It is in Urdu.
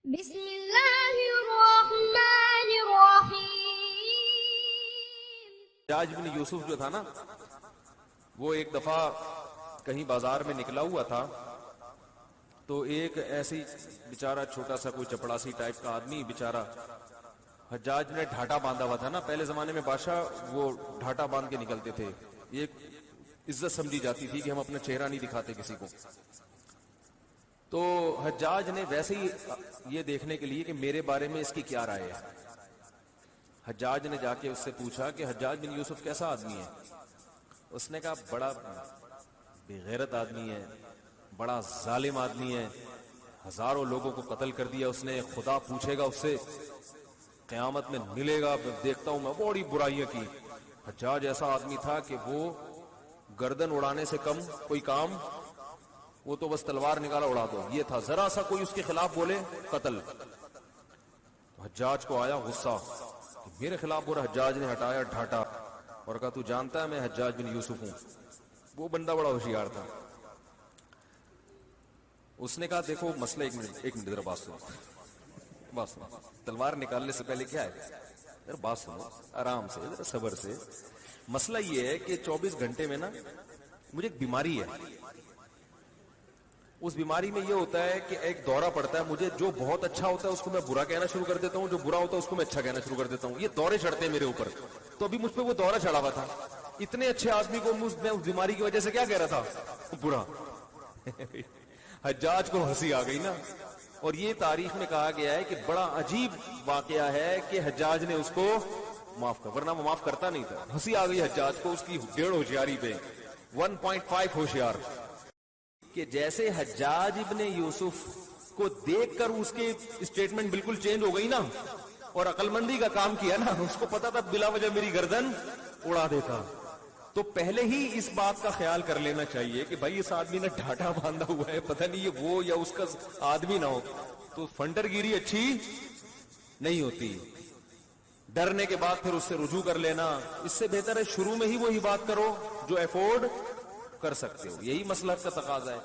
بسم اللہ الرحمن الرحیم۔ حجاج بن یوسف جو تھا نا، وہ ایک دفعہ کہیں بازار میں نکلا ہوا تھا، تو ایک ایسی بیچارہ چھوٹا سا کوئی چپڑاسی ٹائپ کا آدمی بیچارہ، حجاج نے ڈھاٹا باندھا ہوا تھا نا، پہلے زمانے میں بادشاہ وہ ڈھاٹا باندھ کے نکلتے تھے، یہ عزت سمجھی جاتی تھی کہ ہم اپنا چہرہ نہیں دکھاتے کسی کو۔ تو حجاج نے ویسے ہی یہ دیکھنے کے لیے کہ میرے بارے میں اس کی کیا رائے ہے، حجاج نے جا کے اس سے پوچھا کہ حجاج بن یوسف کیسا آدمی ہے؟ اس نے کہا بڑا بے غیرت آدمی ہے، بڑا ظالم آدمی ہے، ہزاروں لوگوں کو قتل کر دیا اس نے، خدا پوچھے گا اس سے قیامت میں ملے گا، دیکھتا ہوں میں بڑی برائیاں کی۔ حجاج ایسا آدمی تھا کہ وہ گردن اڑانے سے کم کوئی کام، وہ تو بس تلوار نکالا اڑا دو، یہ تھا، ذرا سا کوئی اس کے خلاف بولے قتل۔ حجاج کو آیا غصہ کہ میرے خلاف بول رہا۔ حجاج نے ہٹایا ڈھاٹا اور کہا تو جانتا ہے میں حجاج بن یوسف ہوں۔ وہ بندہ بڑا ہوشیار تھا، اس نے کہا دیکھو مسئلہ، ایک منٹ ذرا بات سنو، بات سنو، تلوار نکالنے سے پہلے کیا ہے، ذرا بات سنو آرام سے، ذرا صبر سے۔ مسئلہ یہ ہے کہ 24 گھنٹے میں نا مجھے ایک بیماری ہے، اس بیماری میں یہ ہوتا ہے کہ ایک دورہ پڑتا ہے مجھے، جو بہت اچھا ہوتا ہے اس کو میں برا کہنا شروع کر دیتا ہوں، جو برا ہوتا ہے اس کو میں اچھا کہنا شروع کر دیتا ہوں، یہ دورے چڑھتے ہیں میرے اوپر۔ تو ابھی مجھ پہ وہ دورہ چڑھا ہوا تھا، اتنے اچھے آدمی کو میں اس بیماری کی وجہ سے کیا کہہ رہا تھا، برا۔ حجاج کو ہنسی آ گئی نا، اور یہ تاریخ میں کہا گیا ہے کہ بڑا عجیب واقعہ ہے کہ حجاج نے اس کو معاف کر، ورنہ وہ معاف کرتا نہیں تھا۔ ہنسی آ گئی حجاج کو اس کی 1.5 ہوشیاری پہ، 1.5 ہوشیار، کہ جیسے حجاج ابن یوسف کو دیکھ کر اس کے اسٹیٹمنٹ بالکل چینج ہو گئی نا، اور عقل مندی کا کام کیا نا، اس کو پتا تھا بلا وجہ میری گردن اڑا دیتا۔ تو پہلے ہی اس بات کا خیال کر لینا چاہیے کہ بھائی اس آدمی نے ڈھاٹا باندھا ہوا ہے، پتہ نہیں یہ وہ یا اس کا آدمی نہ ہو، تو فنڈر گیری اچھی نہیں ہوتی۔ ڈرنے کے بعد پھر اس سے رجوع کر لینا، اس سے بہتر ہے شروع میں ہی وہی بات کرو جو افورڈ کر سکتے ہو، یہی مسلک کا تقاضا ہے۔